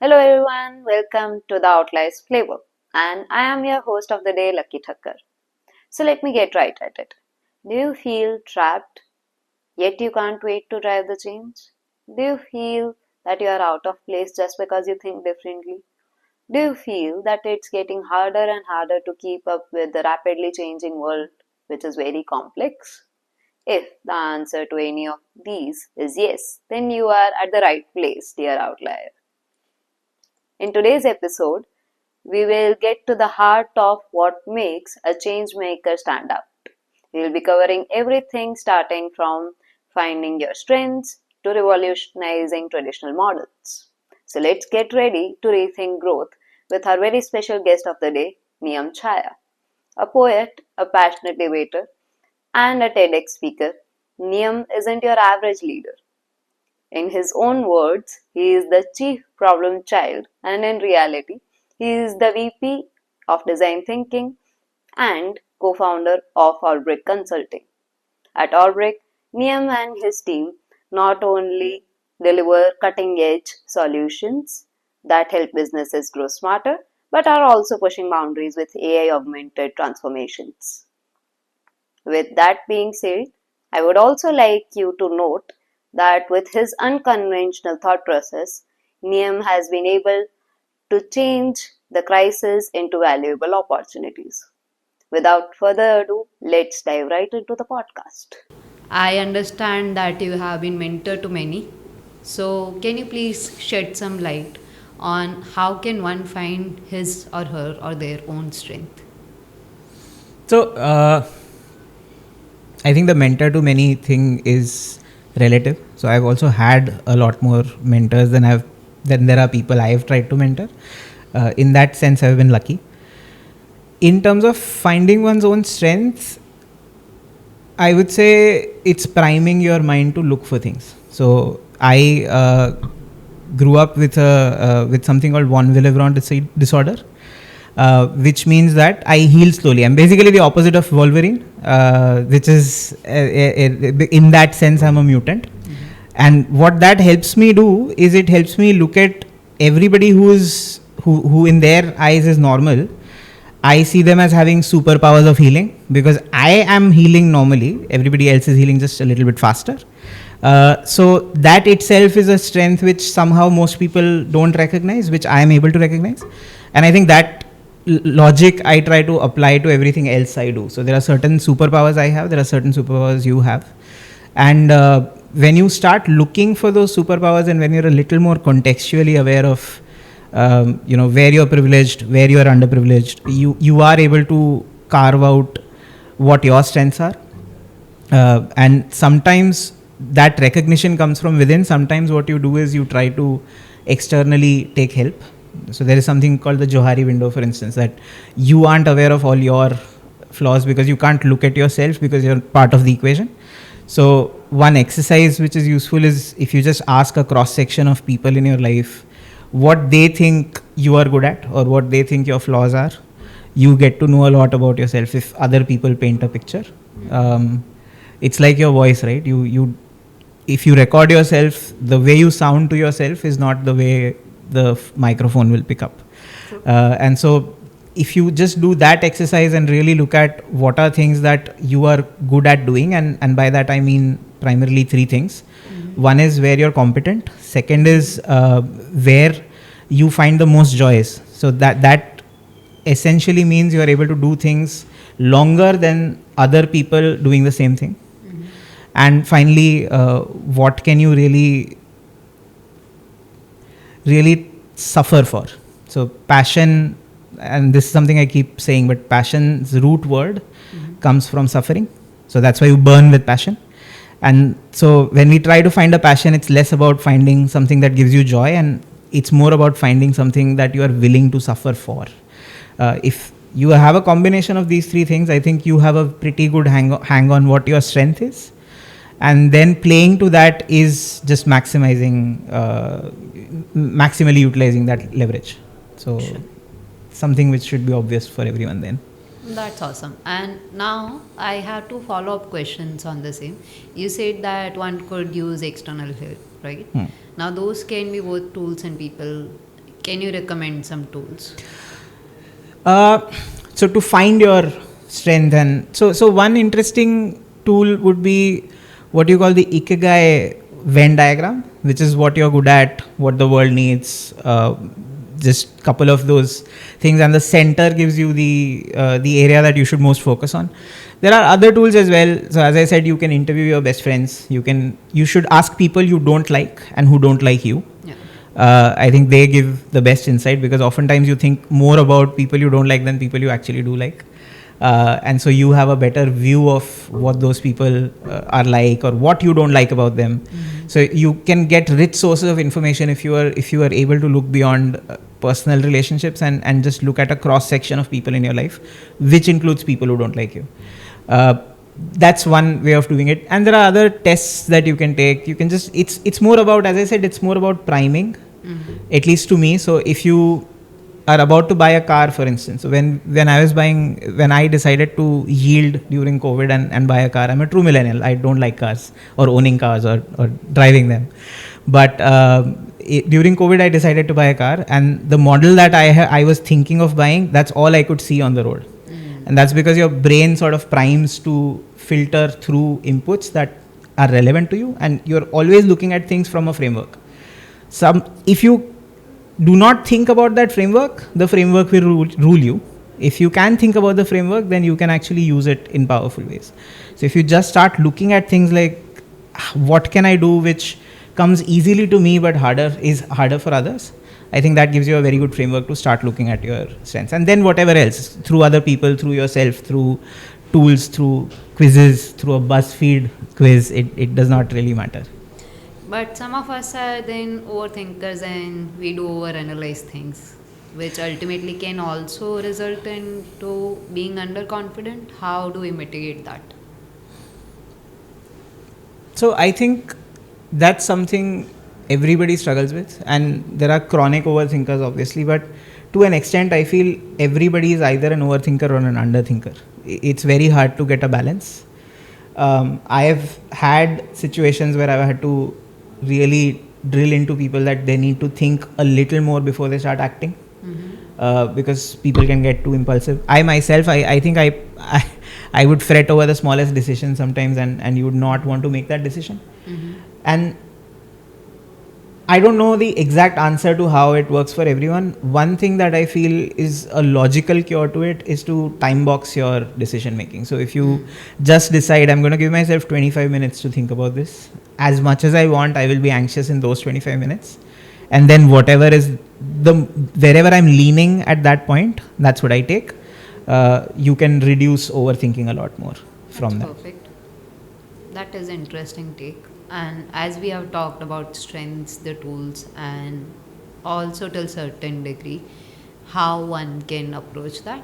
Hello everyone, welcome to the Outliers Playbook, and I am your host of the day, Lucky Thakkar. So let me get right at it. Do you feel trapped, yet you can't wait to drive the change? Do you feel that you are out of place just because you think differently? Do you feel that it's getting harder and harder to keep up with the rapidly changing world, which is very complex? If the answer to any of these is yes, then you are at the right place, dear outlier. In today's episode, we will get to the heart of what makes a change maker stand out. We will be covering everything starting from finding your strengths to revolutionizing traditional models. So let's get ready to rethink growth with our very special guest of the day, Niyam Chhaya. A poet, a passionate debater, and a TEDx speaker, Niyam isn't your average leader. In his own words, he is the chief problem child, and in reality, he is the VP of Design Thinking and co founder of Orbrick Consulting. At Orbrick, Niyam and his team not only deliver cutting edge solutions that help businesses grow smarter, but are also pushing boundaries with AI augmented transformations. With that being said, I would also like you to note that with his unconventional thought process, Niyam has been able to change the crisis into valuable opportunities. Without further ado, let's dive right into the podcast. I understand that you have been mentor to many. So, can you please shed some light on how can one find his or her or their own strength? So, I think the mentor to many thing is relative. So I've also had a lot more mentors than there are people I have tried to mentor. In that sense, I've been lucky. In terms of finding one's own strengths, I would say it's priming your mind to look for things. So I grew up with something called von Willebrand disorder, which means that I heal slowly. I'm basically the opposite of Wolverine, which is in that sense I'm a mutant. And what that helps me do is it helps me look at everybody who in their eyes is normal. I see them as having superpowers of healing because I am healing normally. Everybody else is healing just a little bit faster. So that itself is a strength which somehow most people don't recognize, which I am able to recognize. And I think that logic I try to apply to everything else I do. So there are certain superpowers I have, there are certain superpowers you have. And when you start looking for those superpowers and when you're a little more contextually aware of where you're privileged, where you're underprivileged, you are able to carve out what your strengths are. And sometimes that recognition comes from within. Sometimes what you do is you try to externally take help. So there is something called the Johari window, for instance, that you aren't aware of all your flaws because you can't look at yourself because you're part of the equation. So one exercise which is useful is if you just ask a cross section of people in your life what they think you are good at or what they think your flaws are, you get to know a lot about yourself if other people paint a picture. It's like your voice, right? If you record yourself, the way you sound to yourself is not the way the microphone will pick up. And so if you just do that exercise and really look at what are things that you are good at doing, and by that I mean primarily three things. One is where you're competent. Second is where you find the most joys. So that essentially means you are able to do things longer than other people doing the same thing. And finally, what can you really suffer for? So passion, and this is something I keep saying, but passion's root word comes from suffering. So that's why you burn with passion. And so when we try to find a passion, it's less about finding something that gives you joy, and it's more about finding something that you are willing to suffer for. If you have a combination of these three things, I think you have a pretty good hang on what your strength is. And then playing to that is just maximally utilizing that leverage. So something which should be obvious for everyone then. That's awesome. And now I have two follow up questions on the same. You said that one could use external help, right? Now, those can be both tools and people. Can you recommend some tools? Uh, so to find your strength, and so one interesting tool would be what you call the Ikigai Venn diagram, which is what you're good at, what the world needs, just couple of those things, and the center gives you the area that you should most focus on. There are other tools as well. So as I said, you can interview your best friends. You should ask people you don't like and who don't like you. Yeah. I think they give the best insight, because oftentimes you think more about people you don't like than people you actually do like. And so you have a better view of what those people are like, or what you don't like about them. Mm-hmm. So you can get rich sources of information if you are able to look beyond personal relationships and just look at a cross section of people in your life, which includes people who don't like you. That's one way of doing it, and there are other tests that you can take. You can just it's more about, as I said, it's more about priming, at least to me. So if you are about to buy a car, for instance, so when I decided to yield during COVID and buy a car, I'm a true millennial. I don't like cars or owning cars or driving them, but during COVID I decided to buy a car, and the model that I was thinking of buying, that's all I could see on the road. And that's because your brain sort of primes to filter through inputs that are relevant to you, and you're always looking at things from a framework. If you do not think about that framework, the framework will rule you. If you can think about the framework, then you can actually use it in powerful ways. So if you just start looking at things like, what can I do which comes easily to me but is harder for others, I think that gives you a very good framework to start looking at your strengths. And then whatever else, through other people, through yourself, through tools, through quizzes, through a BuzzFeed quiz, it does not really matter. But some of us are then overthinkers and we do overanalyze things, which ultimately can also result into being underconfident. How do we mitigate that? So I think that's something everybody struggles with, and there are chronic overthinkers obviously, but to an extent I feel everybody is either an overthinker or an underthinker. It's very hard to get a balance. I have had situations where I've had to really drill into people that they need to think a little more before they start acting, because people can get too impulsive. I myself, I think I would fret over the smallest decision sometimes, and you would not want to make that decision. And I don't know the exact answer to how it works for everyone. One thing that I feel is a logical cure to it is to time box your decision making. So if you just decide, I'm going to give myself 25 minutes to think about this, as much as I want, I will be anxious in those 25 minutes. And then wherever I'm leaning at that point, that's what I take. You can reduce overthinking a lot more from that. Perfect. That is an interesting take. And as we have talked about strengths, the tools, and also to a certain degree how one can approach that,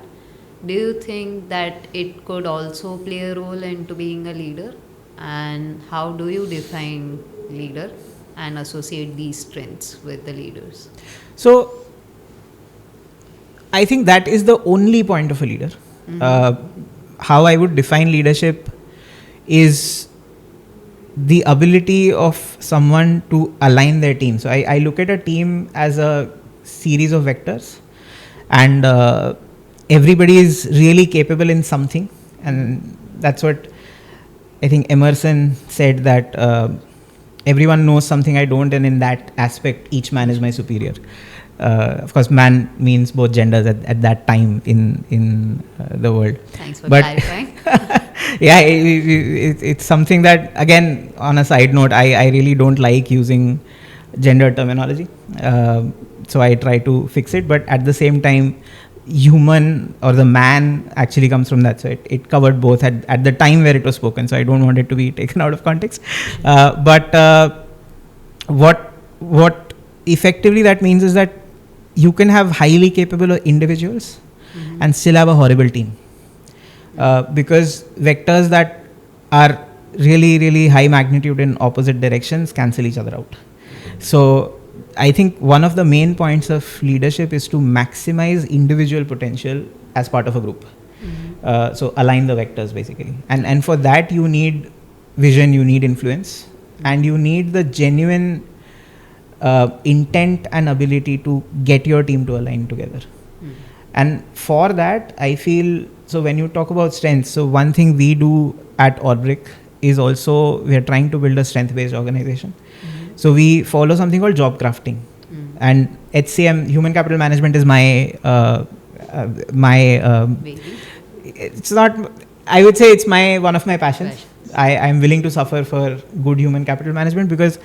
do you think that it could also play a role into being a leader? And how do you define leader and associate these strengths with the leaders? So I think that is the only point of a leader. How I would define leadership is the ability of someone to align their team. So I look at a team as a series of vectors, and everybody is really capable in something, and that's what I think Emerson said, that everyone knows something I don't, and in that aspect each man is my superior. Of course, man means both genders at that time in the world. Thanks for clarifying. Yeah, it's something that, again, on a side note, I really don't like using gender terminology. So I try to fix it, but at the same time, human or the man actually comes from that. So it covered both at the time where it was spoken. So I don't want it to be taken out of context. But what effectively that means is that you can have highly capable individuals and still have a horrible team. Because vectors that are really, really high magnitude in opposite directions cancel each other out. So I think one of the main points of leadership is to maximize individual potential as part of a group. So align the vectors basically. And for that you need vision, you need influence, and you need the genuine intent and ability to get your team to align together. And for that, I feel, so when you talk about strengths, so one thing we do at Orbrick is also we are trying to build a strength-based organization. So we follow something called job crafting. And HCM, human capital management, is my it's not, I would say it's one of my passions. I'm willing to suffer for good human capital management because,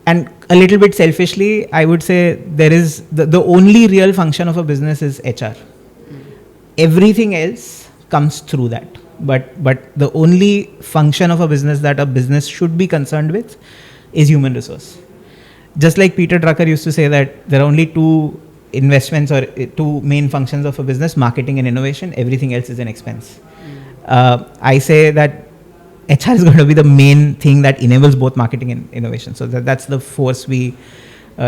and a little bit selfishly, I would say there is the only real function of a business is HR. Everything else comes through that. But the only function of a business that a business should be concerned with is human resource. Just like Peter Drucker used to say that there are only two investments or two main functions of a business, marketing and innovation. Everything else is an expense. I say that HR is going to be the main thing that enables both marketing and innovation. So that's the force we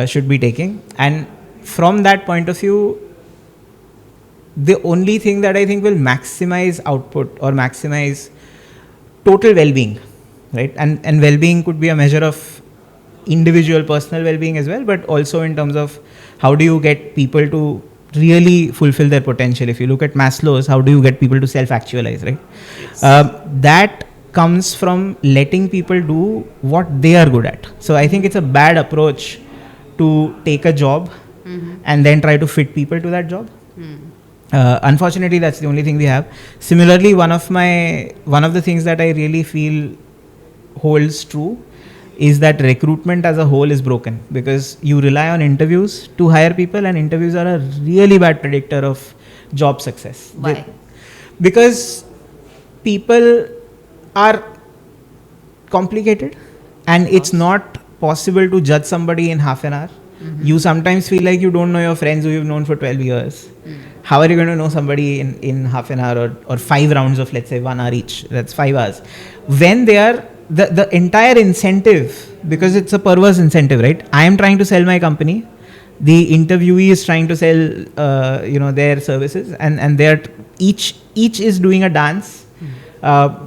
should be taking. And from that point of view, the only thing that I think will maximize output or maximize total well-being, right? And well-being could be a measure of individual personal well-being as well, but also in terms of how do you get people to really fulfill their potential. If you look at Maslow's, how do you get people to self-actualize, right? Yes. That comes from letting people do what they are good at. So I think it's a bad approach to take a job and then try to fit people to that job. Unfortunately, that's the only thing we have. Similarly, one of the things that I really feel holds true is that recruitment as a whole is broken because you rely on interviews to hire people, and interviews are a really bad predictor of job success. Why? Because people are complicated and it's not possible to judge somebody in half an hour. You sometimes feel like you don't know your friends who you've known for 12 years. How are you going to know somebody in half an hour or 5 rounds of, let's say, 1 hour each? That's 5 hours. When they are the entire incentive, because it's a perverse incentive, right? I am trying to sell my company. The interviewee is trying to sell, their services, and they're each is doing a dance,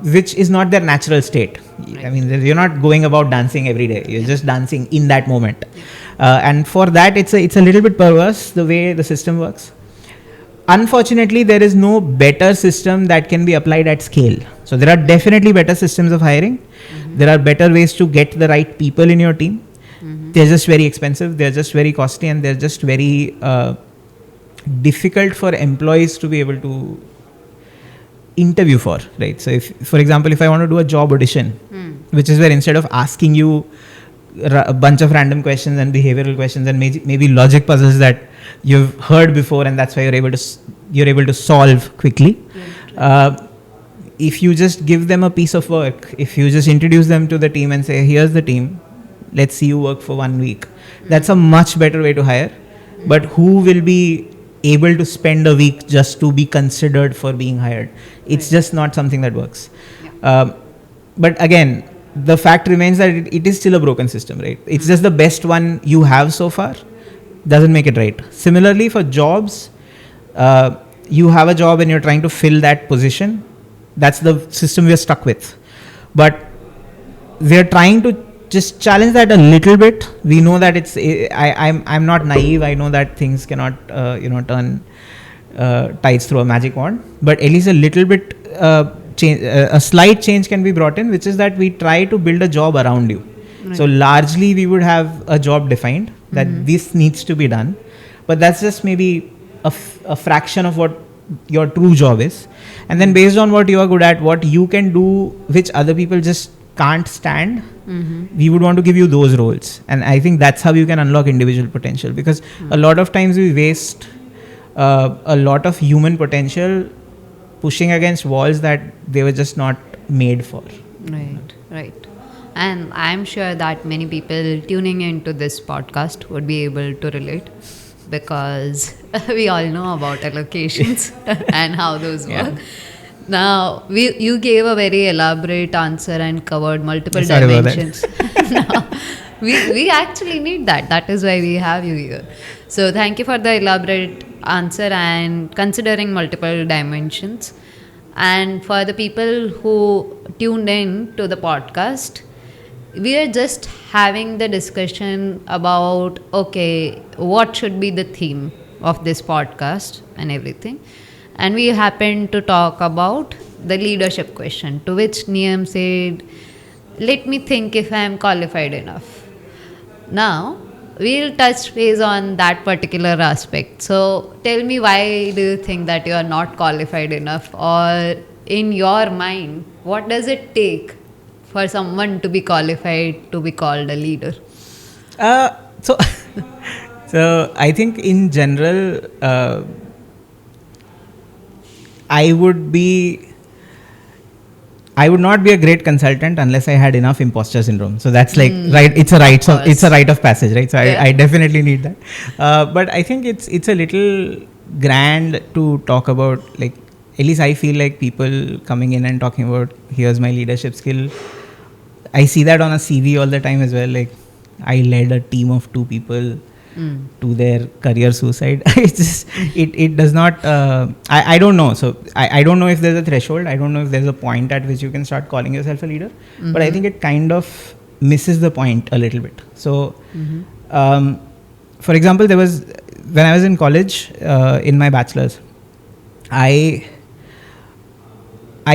which is not their natural state. Right. I mean, you're not going about dancing every day. You're just dancing in that moment, and for that, it's a little bit perverse the way the system works. Unfortunately, there is no better system that can be applied at scale. So there are definitely better systems of hiring. There are better ways to get the right people in your team. They're just very expensive. They're just very costly, and they're just very difficult for employees to be able to interview for, right? So if, for example, if I want to do a job audition, which is where instead of asking you a bunch of random questions and behavioral questions and maybe logic puzzles that you've heard before, and that's why you're able to solve quickly. If you just give them a piece of work, if you just introduce them to the team and say, here's the team, let's see you work for 1 week, that's a much better way to hire. But who will be able to spend a week just to be considered for being hired? It's just not something that works. But again, the fact remains that it is still a broken system, right? It's just the best one you have so far doesn't make it right. Similarly, for jobs, you have a job and you're trying to fill that position. That's the system we're stuck with. But we're trying to just challenge that a little bit. We know that I'm not naive. I know that things cannot turn tides through a magic wand. But at least a little bit a slight change can be brought in, which is that we try to build a job around you. Right. So largely we would have a job defined that this needs to be done, but that's just maybe a fraction of what your true job is. And then based on what you are good at, what you can do, which other people just can't stand, we would want to give you those roles. And I think that's how you can unlock individual potential, because a lot of times we waste a lot of human potential pushing against walls that they were just not made for. Right. And I'm sure that many people tuning into this podcast would be able to relate, because we all know about allocations and how those work. Now, you gave a very elaborate answer and covered multiple dimensions. We actually need that. That is why we have you here. So thank you for the elaborate answer and considering multiple dimensions. And for the people who tuned in to the podcast, we are just having the discussion about, okay, what should be the theme of this podcast and everything. And we happened to talk about the leadership question, to which Niyam said, let me think if I am qualified enough. Now, we'll touch base on that particular aspect. So, tell me, why do you think that you are not qualified enough? Or, in your mind, what does it take for someone to be qualified to be called a leader? So, so I think in general, I would not be a great consultant unless I had enough imposter syndrome. So that's like right. It's a rite of passage, right? So I definitely need that. But I think it's a little grand to talk about. Like, at least I feel like people coming in and talking about, here's my leadership skill. I see that on a CV all the time as well. Like, I led a team of 2 people to their career suicide. It's just, it does not, I don't know. So I don't know if there's a threshold. I don't know if there's a point at which you can start calling yourself a leader. But I think it kind of misses the point a little bit. So, for example, when I was in college, in my bachelor's, I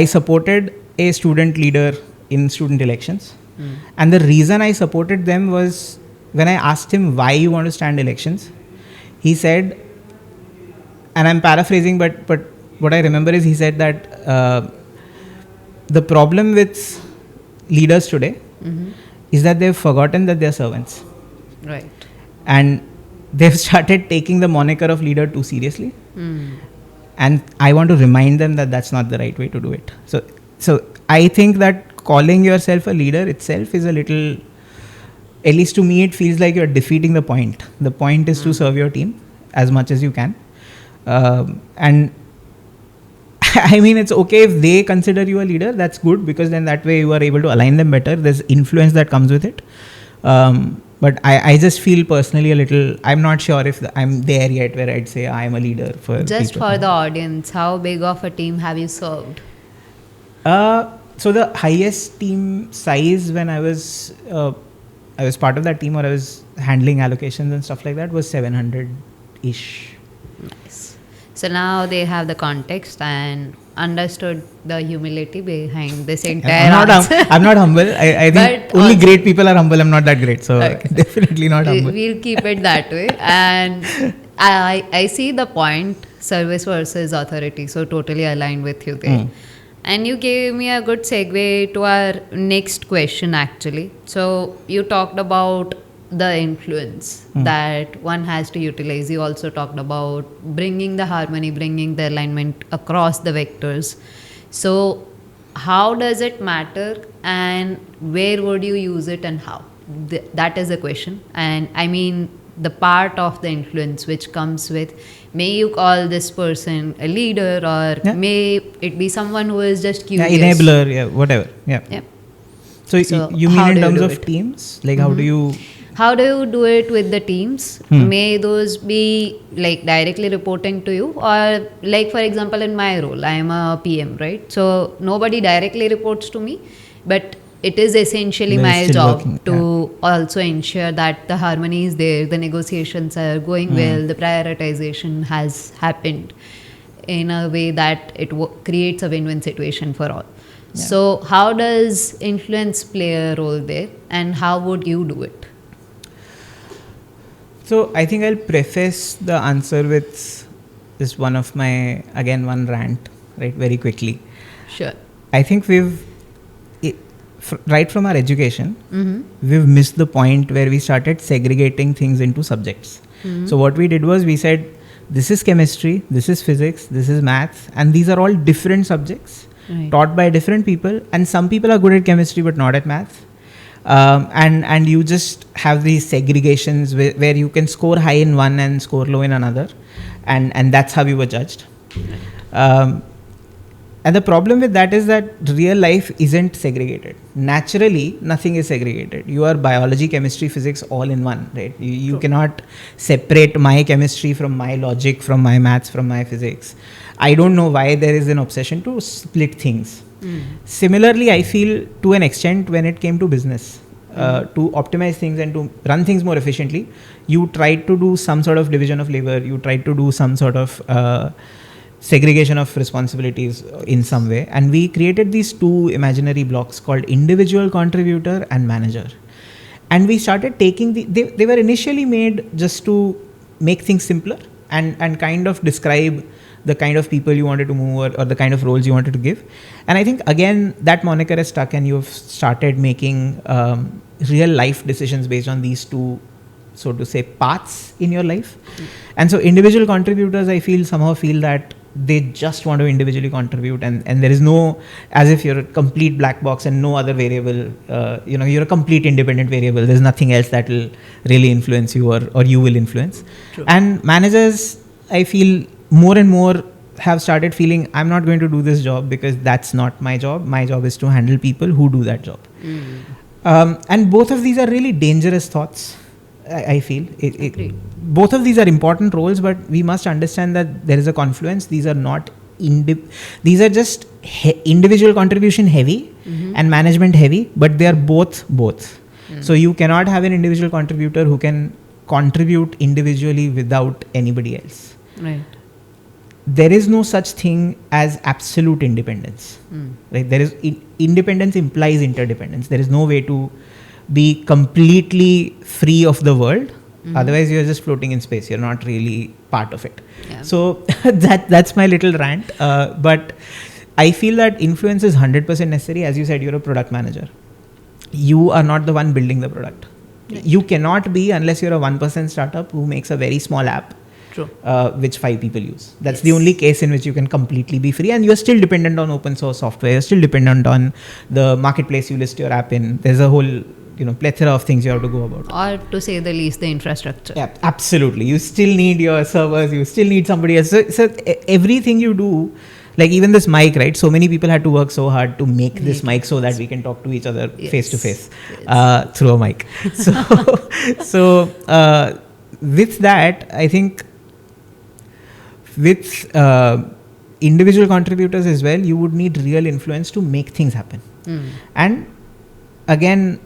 supported a student leader in student elections. And the reason I supported them was, when I asked him why you want to stand elections, he said, and I'm paraphrasing, but what I remember is he said that the problem with leaders today is that they've forgotten that they're servants. Right. And they've started taking the moniker of leader too seriously. And I want to remind them that that's not the right way to do it. So I think that calling yourself a leader itself is a little, at least to me, it feels like you're defeating the point. The point is to serve your team as much as you can. And I mean, it's okay if they consider you a leader, that's good, because then that way you are able to align them better. There's influence that comes with it. But I just feel personally a little, I'm not sure if I'm there yet where I'd say I'm a leader for Just people. for the audience, how big of a team have you served? So the highest team size when I was part of that team, or I was handling allocations and stuff like that, was 700-ish. Nice. So now they have the context and understood the humility behind this entire answer. I'm not humble. I think But only also, great people are humble. I'm not that great. So Okay. definitely not humble. We'll keep it that way. And I see the point, service versus authority. So totally aligned with you there. And you gave me a good segue to our next question, actually. So you talked about the influence that one has to utilize. You also talked about bringing the harmony, bringing the alignment across the vectors. So how does it matter, and where would you use it, and how? That is the question. And I mean, the part of the influence which comes with, may you call this person a leader, or may it be someone who is just curious. Enabler, whatever. Yeah. So you mean in terms of teams? Like, how do you do it with the teams? May those be like directly reporting to you, or like, for example, in my role, I am a PM, right? So nobody directly reports to me, but it is essentially my job to also ensure that the harmony is there, the negotiations are going well, the prioritization has happened in a way that it creates a win-win situation for all. So how does influence play a role there, and how would you do it? So I think I'll preface the answer with this one rant, right, very quickly. Sure. I think right from our education, we've missed the point where we started segregating things into subjects. So what we did was, we said, this is chemistry, this is physics, this is maths, and these are all different subjects taught by different people, and some people are good at chemistry but not at maths. And you just have these segregations where you can score high in one and score low in another, and that's how you were judged. And the problem with that is that real life isn't segregated. Naturally, nothing is segregated. You are biology, chemistry, physics all in one, right? You cannot separate my chemistry from my logic, from my maths, from my physics. I don't know why there is an obsession to split things. Similarly, I feel to an extent when it came to business. to optimize things and to run things more efficiently, you try to do some sort of division of labor, you try to do some sort of segregation of responsibilities in some way. And we created these two imaginary blocks called individual contributor and manager. And we started taking they were initially made just to make things simpler and kind of describe the kind of people you wanted to move or the kind of roles you wanted to give. And I think, again, that moniker is stuck and you've started making real life decisions based on these two, so to say, paths in your life. And so individual contributors, I somehow feel that they just want to individually contribute, and there is no, as if you're a complete black box and no other variable, you're a complete independent variable. There's nothing else that will really influence you or you will influence. True. And managers, I feel, more and more have started feeling, I'm not going to do this job because that's not my job. My job is to handle people who do that job. And both of these are really dangerous thoughts, I feel. Both of these are important roles, but we must understand that there is a confluence. These are not these are just individual contribution heavy and management heavy, but they are both. So you cannot have an individual contributor who can contribute individually without anybody else. Right. There is no such thing as absolute independence. Right? There is independence implies interdependence. There is no way to be completely free of the world. Otherwise, you're just floating in space. You're not really part of it. Yeah. So that's my little rant. But I feel that influence is 100% necessary. As you said, you're a product manager. You are not the one building the product. Right. You cannot be, unless you're a 1% startup who makes a very small app. True. Which 5 people use. That's the only case in which you can completely be free, and you're still dependent on open source software. You're still dependent on the marketplace you list your app in. There's a whole plethora of things you have to go about. Or, to say the least, the infrastructure. Yeah, absolutely. You still need your servers. You still need somebody else. So everything you do, like even this mic, right? So many people had to work so hard to make this mic so that we can talk to each other face to face through a mic. So with that, I think with individual contributors as well, you would need real influence to make things happen. And again,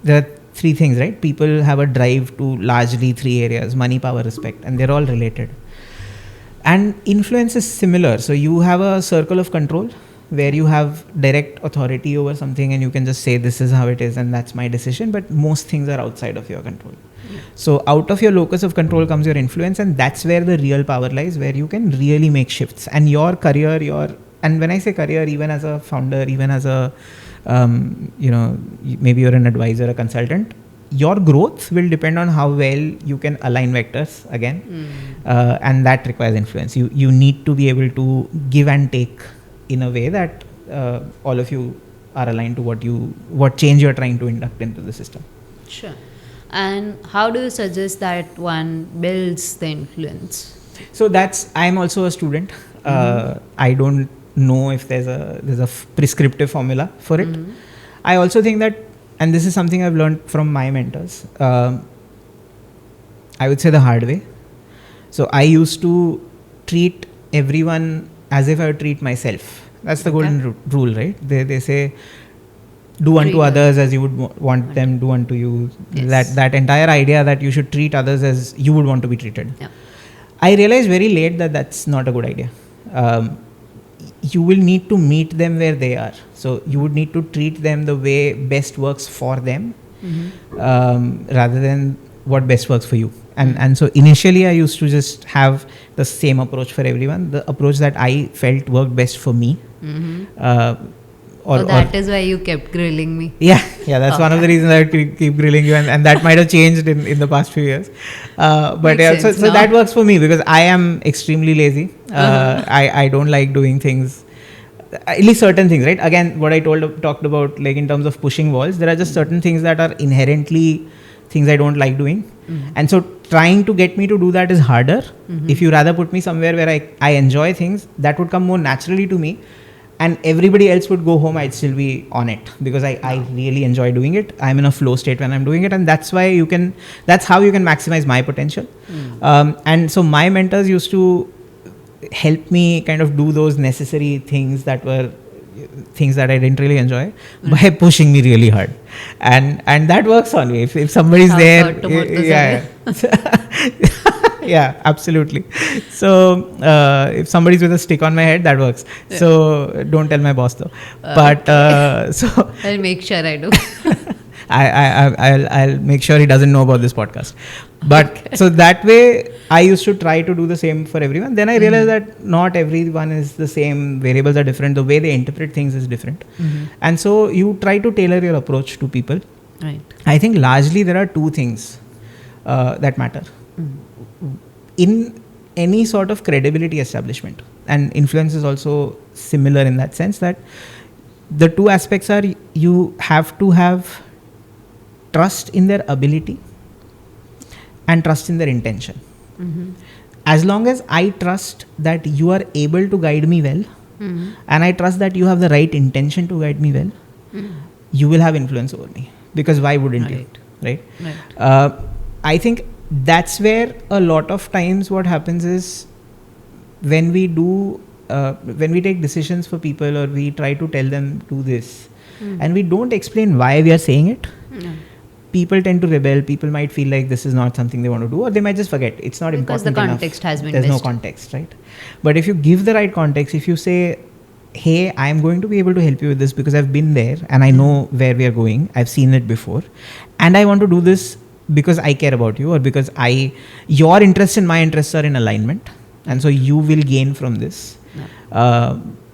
there are 3 things, right? People have a drive to largely 3 areas: money, power, respect, and they're all related. And influence is similar. So you have a circle of control where you have direct authority over something and you can just say, this is how it is and that's my decision, but most things are outside of your control. So out of your locus of control comes your influence, and that's where the real power lies, where you can really make shifts. And your career, and when I say career, even as a founder, even as a maybe you're an advisor, a consultant, your growth will depend on how well you can align vectors again. And that requires influence. You need to be able to give and take in a way that all of you are aligned to what change you're trying to induct into the system. Sure. And how do you suggest that one builds the influence? So I'm also a student. I don't know if there's a prescriptive formula for it. I also think that, and this is something I've learned from my mentors, I would say the hard way. So I used to treat everyone as if I would treat myself. That's the golden rule, right? They say, do unto others as you would want them do unto you. Yes. That entire idea that you should treat others as you would want to be treated. Yeah. I realized very late that that's not a good idea. You will need to meet them where they are. So you would need to treat them the way best works for them, rather than what best works for you. And so initially I used to just have the same approach for everyone, the approach that I felt worked best for me. That is why you kept grilling me. Yeah, that's one of the reasons I keep grilling you, and that might have changed in the past few years. But so that works for me because I am extremely lazy. I don't like doing things, at least certain things, right? Again, what I talked about, like in terms of pushing walls, there are just certain things that are inherently things I don't like doing. And so trying to get me to do that is harder. If you rather put me somewhere where I enjoy things, that would come more naturally to me. And everybody else would go home, I'd still be on it because I really enjoy doing it. I'm in a flow state when I'm doing it, and that's how you can maximize my potential. And so my mentors used to help me kind of do those necessary things that were things that I didn't really enjoy by pushing me really hard, and that works on me. If somebody's Shout there, out to Murtaza yeah, yeah, absolutely. So if somebody's with a stick on my head, that works. So don't tell my boss though. But so I'll make sure I do. I'll make sure he doesn't know about this podcast. But so that way, I used to try to do the same for everyone. Then I realized that not everyone is the same. Variables are different. The way they interpret things is different. And so you try to tailor your approach to people. Right. I think largely there are two things that matter. In any sort of credibility establishment, and influence is also similar in that sense, that the two aspects are you have to have trust in their ability and trust in their intention. As long as I trust that you are able to guide me well, and I trust that you have the right intention to guide me well, you will have influence over me. Because why wouldn't you? Right? I think that's where a lot of times what happens is when we take decisions for people, or we try to tell them do this, and we don't explain why we are saying it, people tend to rebel. People might feel like this is not something they want to do, or they might just forget. It's not because important the enough. context has been There's no missed. context, right? But if you give the right context, if you say, hey, I'm going to be able to help you with this because I've been there and I know where we are going, I've seen it before, and I want to do this because I care about you, or because your interests and my interests are in alignment, and so you will gain from this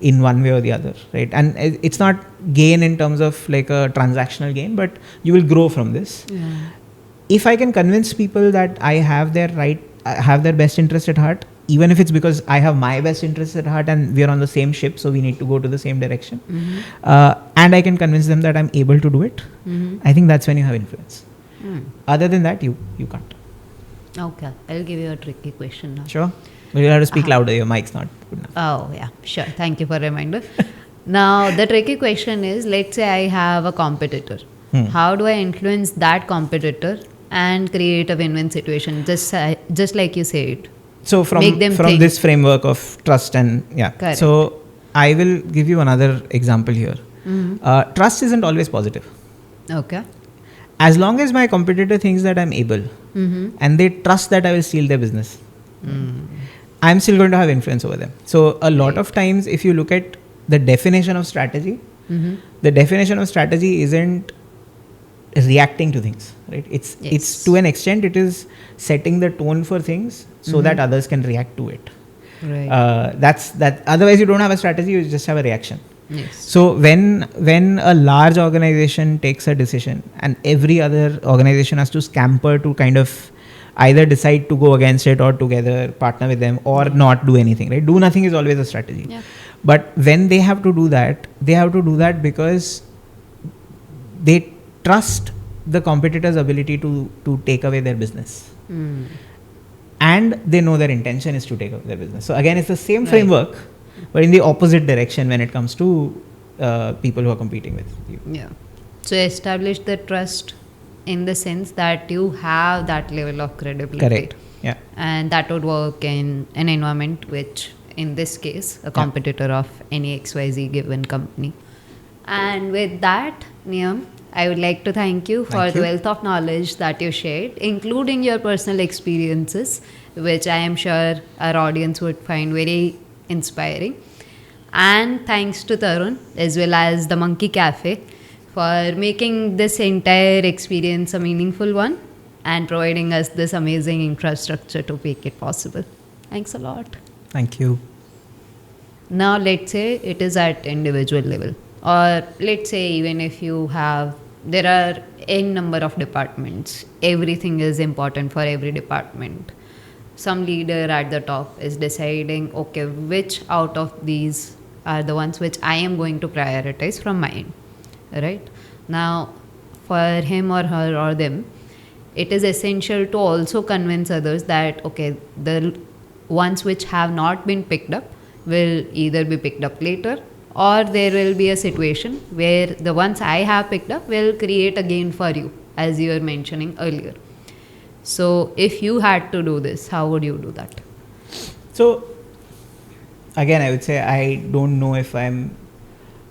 in one way or the other, right? And it's not gain in terms of like a transactional gain, but you will grow from this. If I can convince people that I have their best interest at heart, even if it's because I have my best interest at heart and we are on the same ship, so we need to go to the same direction, and I can convince them that I'm able to do it, I think that's when you have influence. Other than that, you can't. Okay, I'll give you a tricky question now. Sure. But you'll have to speak louder. Your mic's not good enough. Oh, yeah, sure. Thank you for reminder. Now, the tricky question is, let's say I have a competitor. How do I influence that competitor and create a win-win situation, just like you said? So from this framework of trust and Correct. So I will give you another example here. Trust isn't always positive. Okay. As long as my competitor thinks that I'm able, and they trust that I will steal their business, I'm still going to have influence over them. So a lot of times, if you look at the definition of strategy, the definition of strategy isn't reacting to things, right? It's to an extent, it is setting the tone for things so that others can react to it. Right. That's that. Otherwise, you don't have a strategy; you just have a reaction. Yes. So when a large organization takes a decision and every other organization has to scamper to kind of either decide to go against it or together partner with them or not do anything, right? Do nothing is always a strategy. Yeah. But when they have to do that, because they trust the competitor's ability to take away their business. And they know their intention is to take away their business. So again, it's the same framework, but in the opposite direction when it comes to people who are competing with you. Yeah. So establish the trust in the sense that you have that level of credibility. Correct. Yeah. And that would work in an environment which, in this case, a competitor of any XYZ given company. And with that, Niyam, I would like to thank you for the wealth of knowledge that you shared, including your personal experiences, which I am sure our audience would find very inspiring. And thanks to Tarun, as well as the Monkey Cafe, for making this entire experience a meaningful one and providing us this amazing infrastructure to make it possible. Thanks a lot. Thank you. Now, let's say it is at individual level, or let's say even if there are n number of departments, everything is important for every department. Some leader at the top is deciding, okay, which out of these are the ones which I am going to prioritize from my end, right? Now, for him or her or them, it is essential to also convince others that, okay, the ones which have not been picked up will either be picked up later, or there will be a situation where the ones I have picked up will create a gain for you, as you were mentioning earlier. So if you had to do this, how would you do that? So again, I would say I don't know if I'm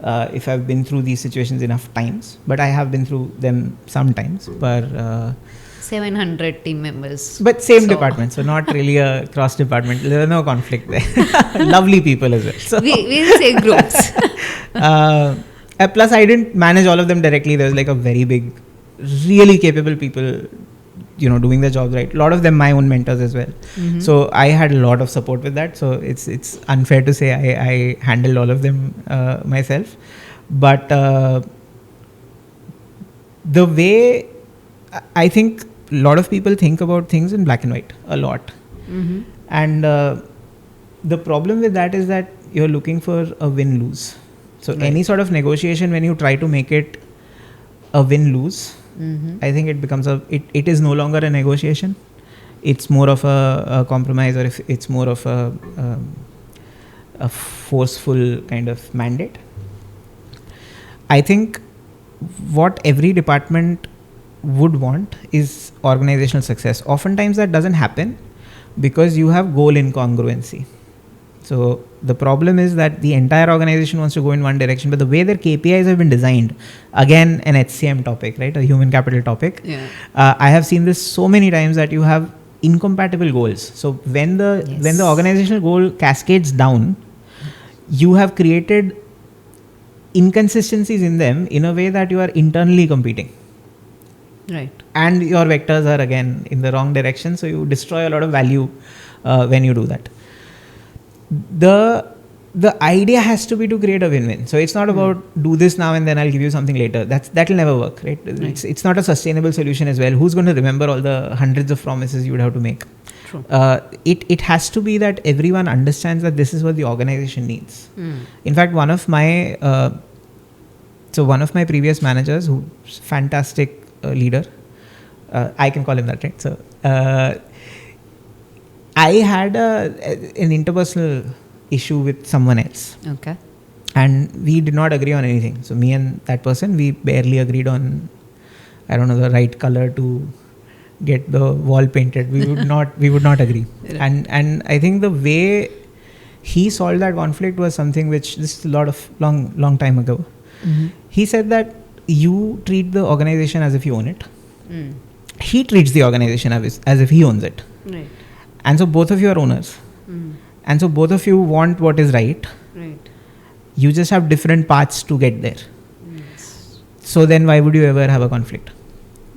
if I've been through these situations enough times, but I have been through them sometimes. But 700 team members. but same So- department, so not really a cross department. There was no conflict there. Lovely people as well. So, we'll say groups. plus, I didn't manage all of them directly. There was like a very big, really capable people, doing the job right. A lot of them my own mentors as well. Mhm. So I had a lot of support with that. So it's unfair to say I handled all of them myself. But the way I think a lot of people think about things in black and white a lot. Mhm. And the problem with that is that you're looking for a win-lose. So Right. any sort of negotiation, when you try to make it a win-lose, Mhm. I think it becomes it is no longer a negotiation. It's more of a compromise, or if it's more of a forceful kind of mandate. I think what every department would want is organizational success. Oftentimes that doesn't happen because you have goal incongruency. So the problem is that the entire organization wants to go in one direction, but the way their KPIs have been designed, again an HCM topic, right, a human capital topic. Yeah. I have seen this so many times that you have incompatible goals. So when the organizational goal cascades down, you have created inconsistencies in them in a way that you are internally competing. Right. And your vectors are again in the wrong direction, so you destroy a lot of value when you do that. The idea has to be to create a win-win. So it's not about do this now and then I'll give you something later. That'll never work, right? It's not a sustainable solution as well. Who's going to remember all the hundreds of promises you would have to make? True. It has to be that everyone understands that this is what the organization needs. In fact, one of my previous managers, who's fantastic leader, I can call him that, right? So I had an interpersonal issue with someone else, Okay. and we did not agree on anything. So me and that person, we barely agreed on, I don't know, the right color to get the wall painted. We would not agree. Right. And I think the way he solved that conflict was something which, this is a lot of long time ago. Mhm. He said that you treat the organization as if you own it. Mm. He treats the organization as if he owns it. Right. And so both of you are owners. Mm. And so both of you want what is right. Right. You just have different paths to get there. Yes. So then why would you ever have a conflict?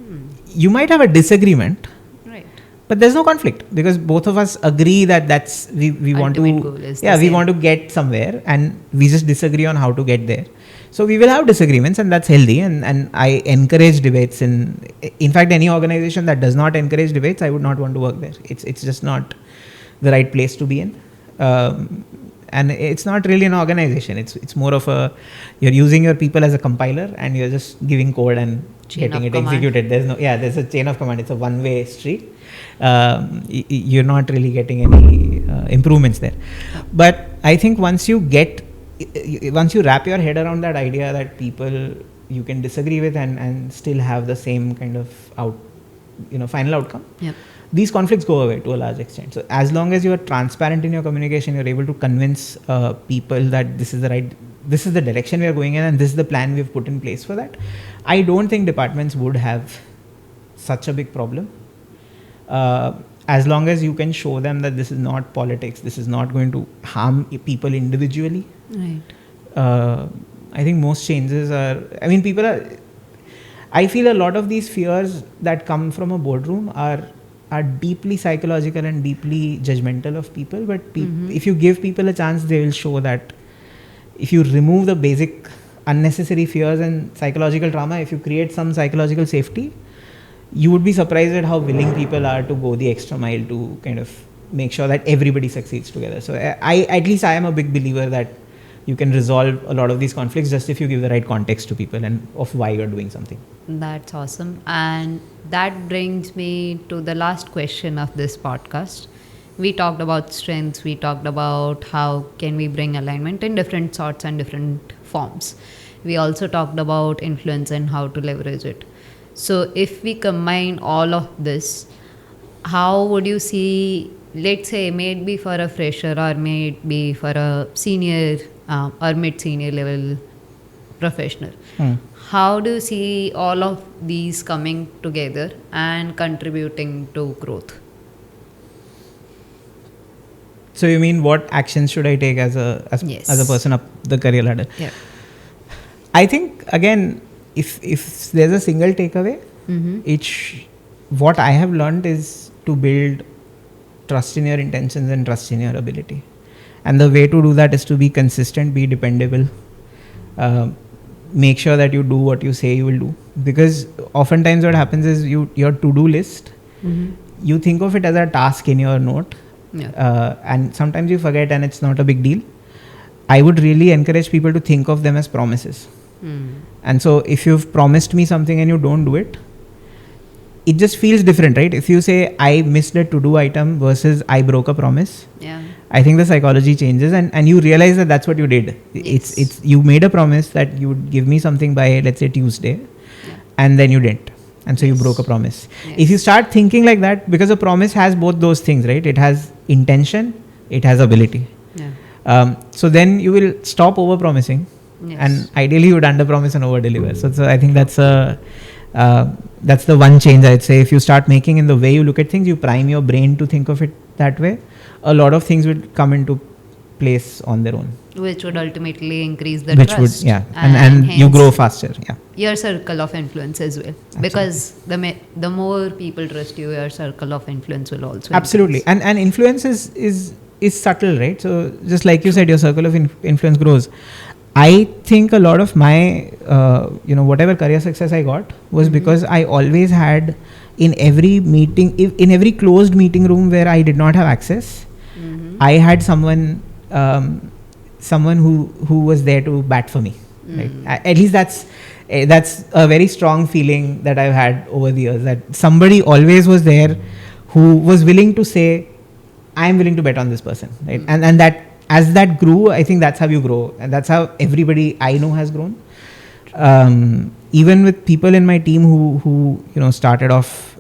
Mm. You might have a disagreement, Right. but there's no conflict because both of us agree that we want to, Ultimate goal is the we same. want to get somewhere, and we just disagree on how to get there. So we will have disagreements, and that's healthy, and I encourage debates. In fact, any organization that does not encourage debates, I would not want to work there. It's just not the right place to be in. And it's not really an organization. It's more of you're using your people as a compiler, and you're just giving code and Chain getting of it command. executed. There's a chain of command. It's a one-way street. You're not really getting any improvements there. But I think once you wrap your head around that idea that people you can disagree with and still have the same kind of final outcome, Yep. these conflicts go away to a large extent. So as long as you are transparent in your communication, you're able to convince people that this is the direction we are going in, and this is the plan we've put in place for that. I don't think departments would have such a big problem. As long as you can show them that this is not politics, this is not going to harm people individually. Right. I think most changes I feel a lot of these fears that come from a boardroom are deeply psychological and deeply judgmental of people. But if you give people a chance, they will show that if you remove the basic unnecessary fears and psychological trauma, if you create some psychological safety, you would be surprised at how willing people are to go the extra mile to kind of make sure that everybody succeeds together. So at least I am a big believer that you can resolve a lot of these conflicts just if you give the right context to people and of why you're doing something. That's awesome. And that brings me to the last question of this podcast. We talked about strengths, we talked about how can we bring alignment in different sorts and different forms. We also talked about influence and how to leverage it. So if we combine all of this, how would you see, let's say, may it be for a fresher or may it be for a senior or mid-senior level professional. Hmm. How do you see all of these coming together and contributing to growth? So you mean what actions should I take as a Yes. as a person up the career ladder? Yeah. I think again, if there's a single takeaway, what I have learned is to build trust in your intentions and trust in your ability. And the way to do that is to be consistent, be dependable, make sure that you do what you say you will do. Because oftentimes what happens is your to-do list, you think of it as a task in your note, and sometimes you forget and it's not a big deal. I would really encourage people to think of them as promises. And so if you've promised me something and you don't do it, it just feels different, right? If you say I missed a to-do item versus I broke a promise, I think the psychology changes and you realize that that's what you did. Yes. It's you made a promise that you would give me something by, let's say, Tuesday, and then you didn't. And so you broke a promise. If you start thinking like that, because a promise has both those things, right? It has intention, it has ability. So then you will stop over promising, and ideally you would under promise and over deliver. So I think that's the one change I'd say. If you start making in the way you look at things, you prime your brain to think of it that way, a lot of things will come into place on their own, which would ultimately increase the which trust. would and you hence grow faster. your circle of influence as well. Because the more people trust you, your circle of influence will also Absolutely. increase. And influence is subtle, right? So just like you said, your circle of influence grows. I think a lot of my whatever career success I got was because I always had, in every meeting, in every closed meeting room where I did not have access, I had someone who was there to bat for me. Right? At least that's a very strong feeling that I've had over the years, that somebody always was there who was willing to say, I'm willing to bet on this person, right? And that, as that grew, I think that's how you grow, and that's how everybody I know has grown. Even with people in my team who started off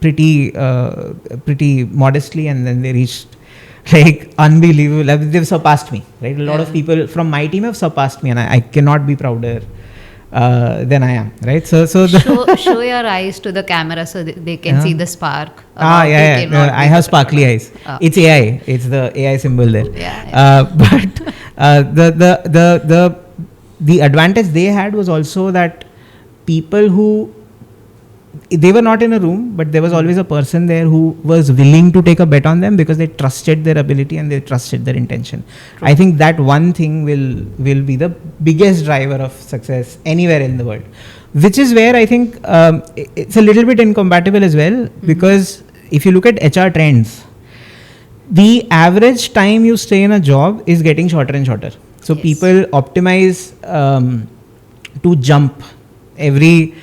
pretty modestly, and then they reached like unbelievable. They've surpassed me, right? A lot of people from my team have surpassed me, and I cannot be prouder than I am, right? So show your eyes to the camera so they can see the spark. I have sparkly eyes. It's AI. It's the AI symbol there. But the advantage they had was also that people who, they were not in a room, but there was always a person there who was willing to take a bet on them because they trusted their ability and they trusted their intention. True. I think that one thing will be the biggest driver of success anywhere in the world, which is where I think it's a little bit incompatible as well, because if you look at HR trends, the average time you stay in a job is getting shorter and shorter. So people optimize to jump every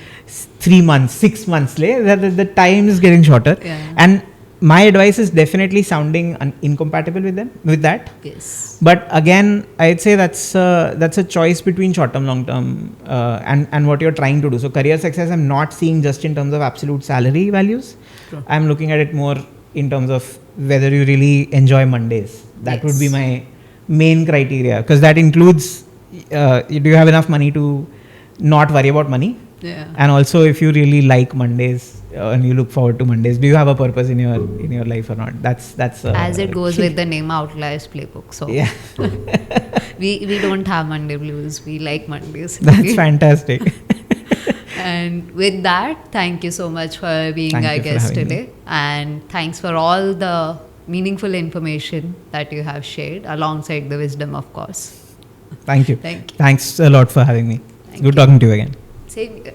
3 months, 6 months later, the time is getting shorter. And my advice is definitely sounding incompatible with that. Yes. But again, I'd say that's a choice between short term, long term, and what you're trying to do. So career success, I'm not seeing just in terms of absolute salary values. True. I'm looking at it more in terms of whether you really enjoy Mondays. That would be my main criteria, because that includes do you have enough money to not worry about money? And also, if you really like Mondays and you look forward to Mondays, do you have a purpose in your life or not? That's as it goes with the name Outliers Playbook. So we don't have Monday blues. We like Mondays. That's fantastic. And with that, thank you so much for being our guest today, and thanks for all the meaningful information that you have shared, alongside the wisdom, of course. Thank you. Thank you. Thanks a lot for having me. Good talking to you again. Same here.